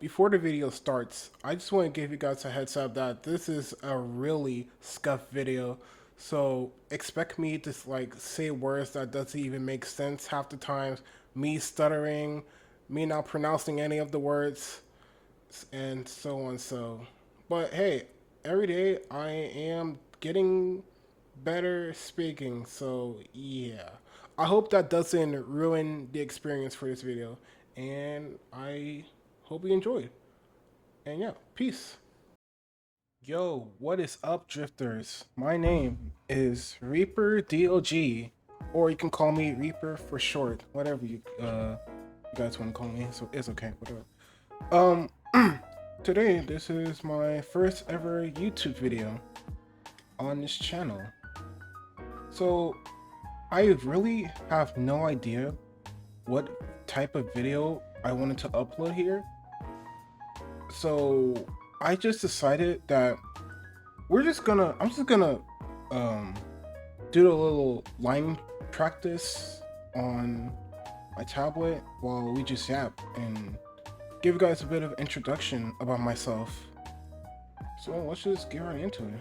Before the video starts, I just want to give you guys a heads up that this is a really scuffed video. So expect me to like say words that doesn't even make sense half the times, me stuttering, me not pronouncing any of the words, and so on. But hey, every day I am getting better speaking. So yeah, I hope that doesn't ruin the experience for this video, and I hope you enjoyed. And yeah, peace. Yo, what is up, drifters? My name is ReaperDoG, or you can call me Reaper for short, whatever you guys want to call me. So it's okay, whatever. Today this is my first ever YouTube video on this channel. So I really have no idea what type of video I wanted to upload here. So I just decided that I'm just gonna um do a little line practice on my tablet while we just yap and give you guys a bit of introduction about myself. So let's just get right into it.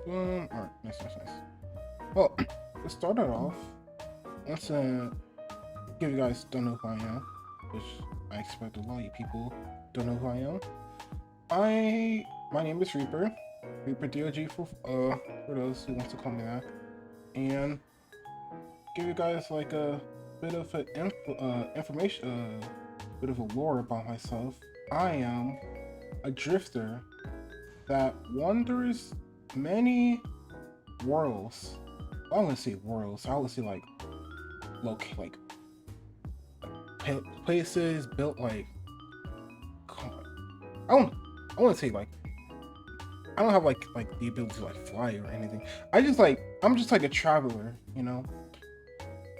Alright. Alright, nice. Well, to start it off, let's give you guys don't know who I am, which I expect a lot of you people don't know who I am. My name is ReaperDoG for those who want to call me that, and give you guys like a bit of an information, bit of a lore about myself. I am a drifter that wanders many worlds. I don't want to say worlds. I would say like places built like. I want to say like. I don't have like the ability to like fly or anything. I'm just like a traveler, you know.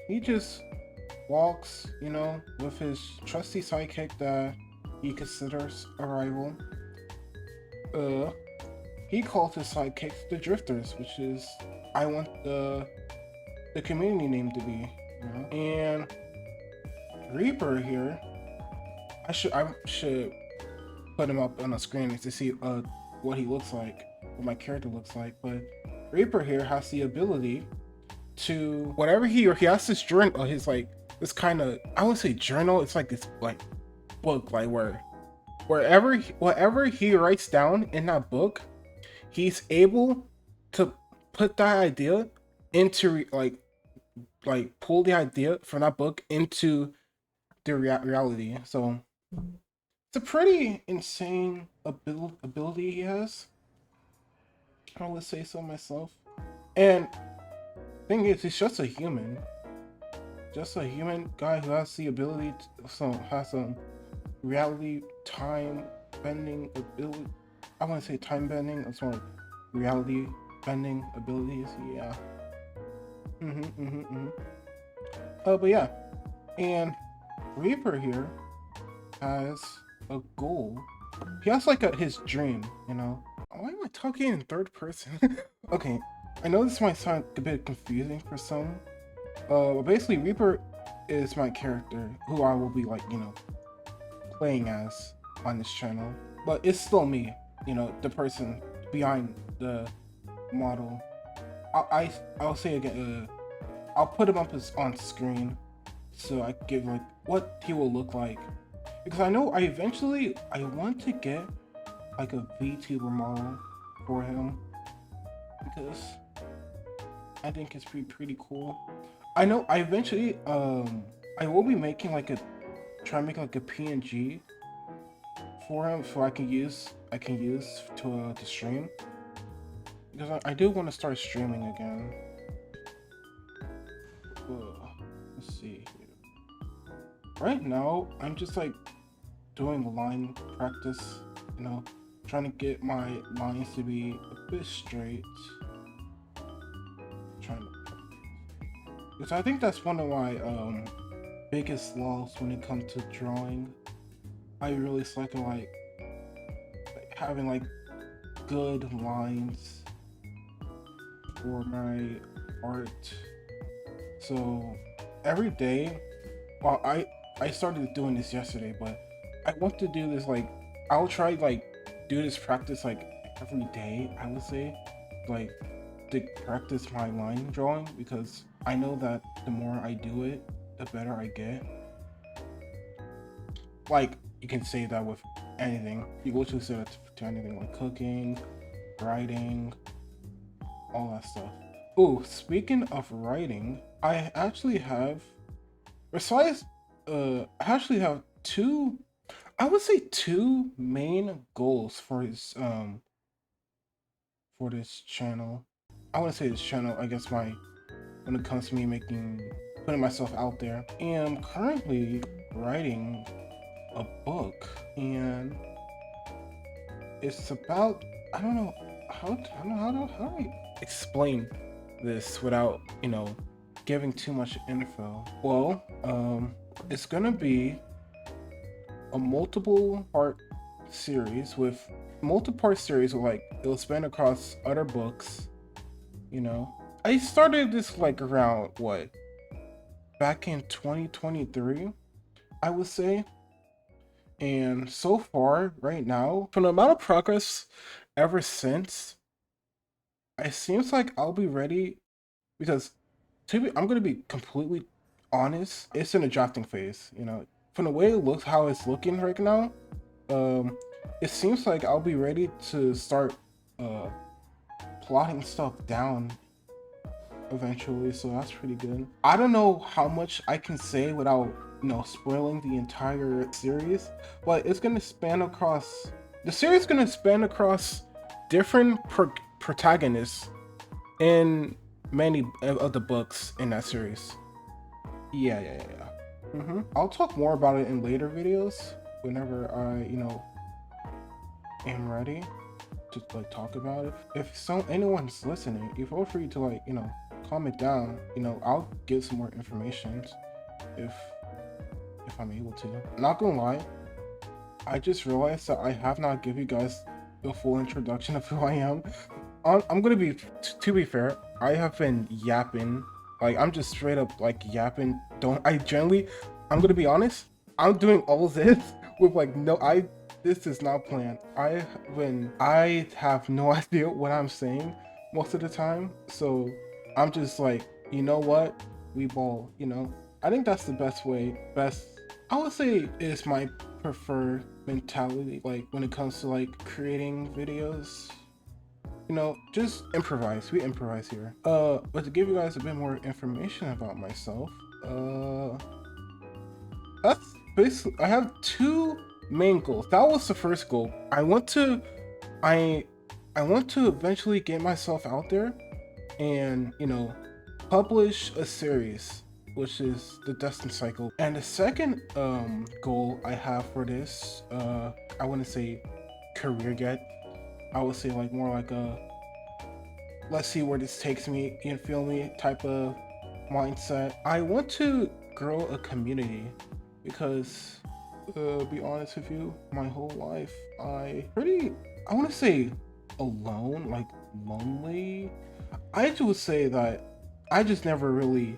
He just walks, you know, with his trusty sidekick that he considers a rival. He calls his sidekicks the Drifters, which is I want the community name to be, you know. And Reaper here, I should put him up on the screen to see what he looks like, what my character looks like. But Reaper here has the ability to whatever he has this journal, his like this kind of I wouldn't say journal. It's like this like book, like whatever he writes down in that book, he's able to put that idea into like pull the idea from that book into the reality. So it's a pretty insane ability he has. I would say so myself. And thing is, he's just a human guy who has the ability to, has some reality time bending ability. I want to say time bending. That's more reality bending abilities. Yeah. But yeah, and Reaper here has a goal. He has like his dream, you know. Why am I talking in third person? Okay, I know this might sound a bit confusing for some. But basically Reaper is my character who I will be like, you know, playing as on this channel. But it's still me, you know, the person behind the model. I'll say again, I'll put him up on screen so I can give like what he will look like. Because I know I want to get like a VTuber model for him. Because I think it's pretty cool. I know I eventually I will be making like try to make like a PNG for him so I can use to stream. Because I do want to start streaming again. Let's see here. Right now I'm just like doing line practice, you know, trying to get my lines to be a bit straight. Because I think that's one of my biggest flaws when it comes to drawing. I really suck at like having like good lines for my art. So every day, well, I started doing this yesterday, but I want to do this like I'll try like do this practice like every day. I would say like to practice my line drawing because I know that the more I do it, the better I get. Like you can say that with anything. You go to anything like cooking, writing, all that stuff. Oh, speaking of writing, I actually have besides I actually have two I would say two main goals for this channel. I want to say this channel, I guess my when it comes to me putting myself out there. And I'm currently writing a book and it's about I don't know how do I explain this without, giving too much info. Well, it's gonna be a multiple part series with like it'll span across other books. I started this like around what back in 2023, I would say. And so far, right now, from the amount of progress ever since, it seems like I'll be ready because I'm gonna be completely honest. It's in a drafting phase, From the way it looks, how it's looking right now, um, it seems like I'll be ready to start uh plotting stuff down eventually, so that's pretty good. I don't know how much I can say without, spoiling the entire series, but it's gonna span across. The series is gonna span across different protagonists in many of the books in that series. Yeah. I'll talk more about it in later videos whenever I, am ready to like talk about it. If anyone's listening, you feel free to like, comment down. I'll give some more information if I'm able to. Not gonna lie, I just realized that I have not given you guys the full introduction of who I am. I'm gonna be, to be fair, I have been yapping. Like I'm just straight up like yapping. I'm gonna be honest. I'm doing all this with like this is not planned. I have no idea what I'm saying most of the time. So I'm just like, you know what? We ball, I think that's the I would say is my preferred mentality, like when it comes to like creating videos. Just improvise. We improvise here. But to give you guys a bit more information about myself, that's basically, I have two main goals. That was the first goal. I want to eventually get myself out there and, publish a series, which is the Destined Cycle. And the second goal I have for this, I wouldn't say career yet. I would say like more like a let's see where this takes me, you feel me, type of mindset. I want to grow a community because be honest with you, my whole life I want to say alone, like lonely. I would say that I just never really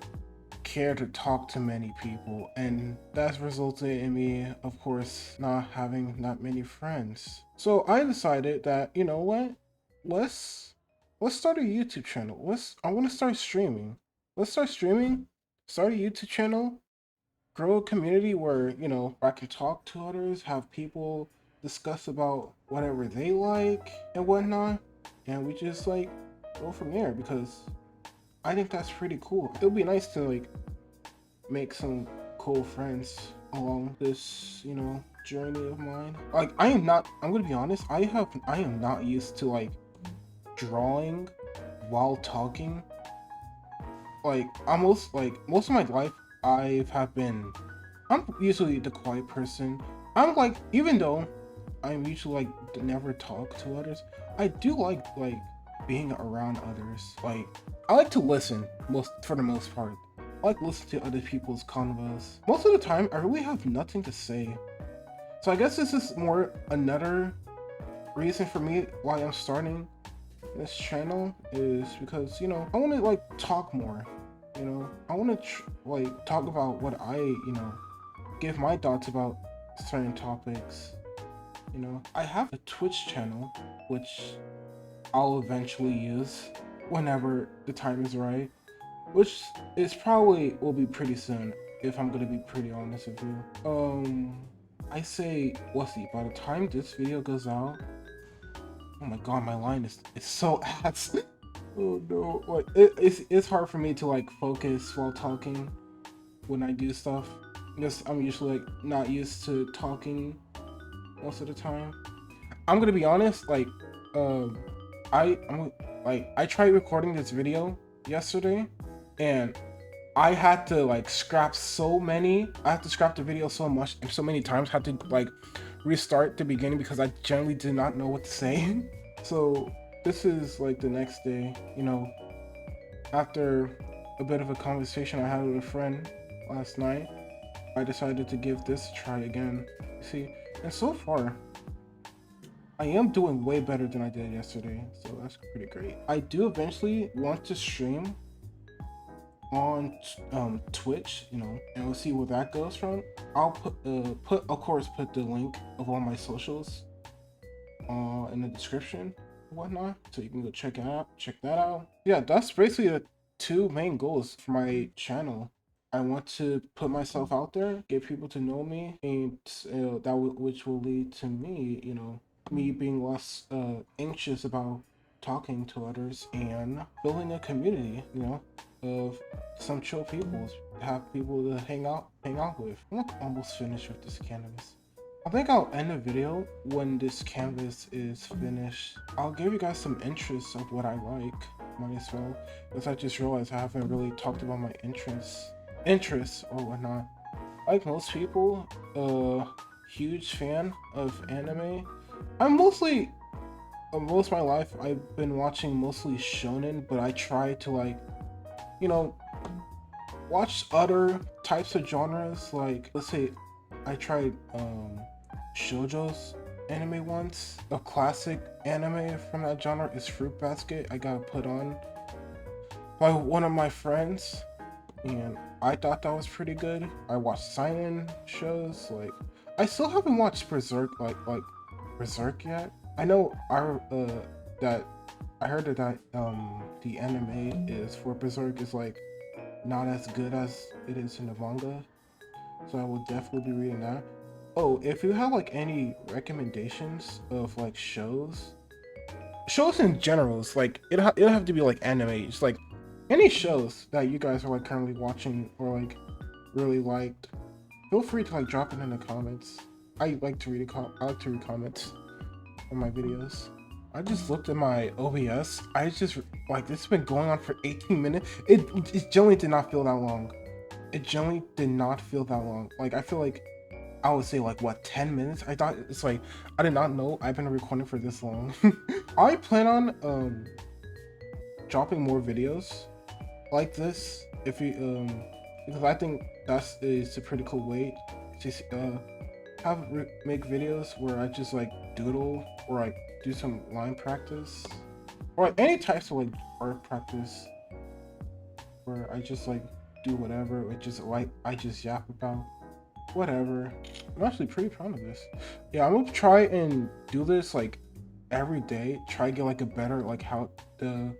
cared to talk to many people, and that's resulted in me, of course, not having that many friends. So I decided that, you know what, let's start a YouTube channel. I want to start streaming. Let's start streaming, start a YouTube channel, grow a community where, I can talk to others, have people discuss about whatever they like and whatnot, and we just like go from there because I think that's pretty cool. It would be nice to like make some cool friends along this, journey of mine. Like I'm gonna be honest, I am not used to like drawing while talking. Like almost like most of my life I'm usually the quiet person. I'm like, even though I'm usually like never talk to others, I do like being around others. Like I like to listen for the most part. I like listen to other people's convos. Most of the time I really have nothing to say. So I guess this is more another reason for me why I'm starting this channel is because, I want to like talk more. You know, I want to like talk about what I, give my thoughts about certain topics. You know, I have a Twitch channel, which I'll eventually use whenever the time is right, which is probably will be pretty soon if I'm gonna be pretty honest with you. I say, let's see, by the time this video goes out, oh my god, my line is so ass. Oh no, like it's hard for me to like focus while talking when I do stuff. Because I'm usually like not used to talking most of the time. I'm gonna be honest, like, um, I'm like I tried recording this video yesterday, and I had to like scrap so many. I had to scrap the video so much and so many times. Had to like restart the beginning because I generally did not know what to say. So this is like the next day, after a bit of a conversation I had with a friend last night, I decided to give this a try again. See, and so far, I am doing way better than I did yesterday, so that's pretty great. I do eventually want to stream on Twitch, and we'll see where that goes from. I'll of course put the link of all my socials in the description and whatnot, so you can go check that out. Yeah, that's basically the two main goals for my channel. I want to put myself out there, get people to know me, and which will lead to me, me being less anxious about talking to others and building a community, of some chill people, have people to hang out with. I'm like almost finished with this canvas. I think I'll end the video when this canvas is finished. I'll give you guys some interests of what I like, might as well, because I just realized I haven't really talked about my interests or whatnot. Like most people, huge fan of anime. I'm mostly, most of my life, I've been watching mostly shonen, but I try to like, watch other types of genres. Like, let's say, I tried shoujo's anime once. A classic anime from that genre is Fruit Basket. I got put on by one of my friends, and I thought that was pretty good. I watched seinen shows. Like, I still haven't watched Berserk, like Berserk yet. I know that I heard that the anime is for Berserk is like not as good as it is in the manga, so I will definitely be reading that. Oh, if you have like any recommendations of like shows in generals, like it'll have to be like anime. It's like any shows that you guys are like currently watching or like really liked. Feel free to like drop it in the comments. I like to read comments on my videos. I just looked at my OBS. I just like this has been going on for 18 minutes. It generally did not feel that long. It generally did not feel that long. Like I feel like I would say like what 10 minutes. I thought it's like I did not know I've been recording for this long. I plan on dropping more videos like this if you because I think is a pretty cool way to make videos where I just like doodle or like do some line practice or like any types of like art practice where I just like do whatever, or just like I just yap about whatever. I'm actually pretty proud of this. Yeah, I'm gonna try and do this like every day. Try to get like a better like how to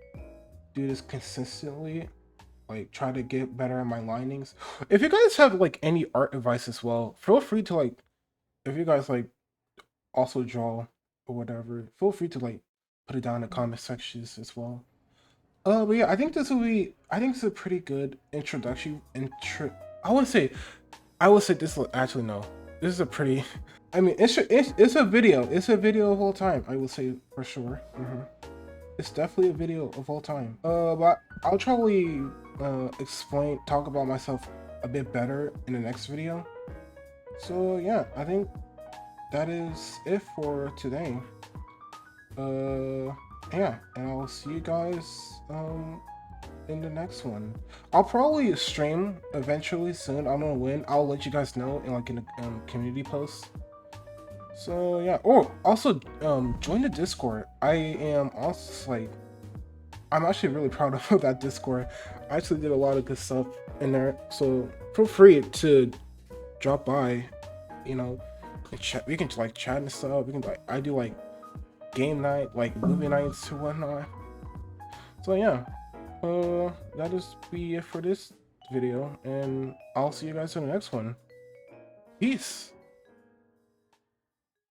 do this consistently. Like try to get better at my linings. If you guys have like any art advice as well, feel free to like, if you guys like also draw or whatever, feel free to like put it down in the comment sections as well. But yeah, I think this is a pretty good introduction. I would say this will actually no. This is a pretty. I mean, it's a video. It's a video of all time. I will say for sure. It's definitely a video of all time. But I'll probably talk about myself a bit better in the next video. So yeah, I think that is it for today. Yeah, and I'll see you guys in the next one. I'll probably stream eventually soon. I'm gonna win. I'll let you guys know in like in a community post. So yeah. Oh, also join the Discord. I am also like, I'm actually really proud of that Discord. I actually did a lot of good stuff in there, so feel free to drop by. You know, and chat. We can like chat and stuff. We can like I do like game night, like movie nights or whatnot. So yeah, that is be it for this video, and I'll see you guys in the next one. Peace.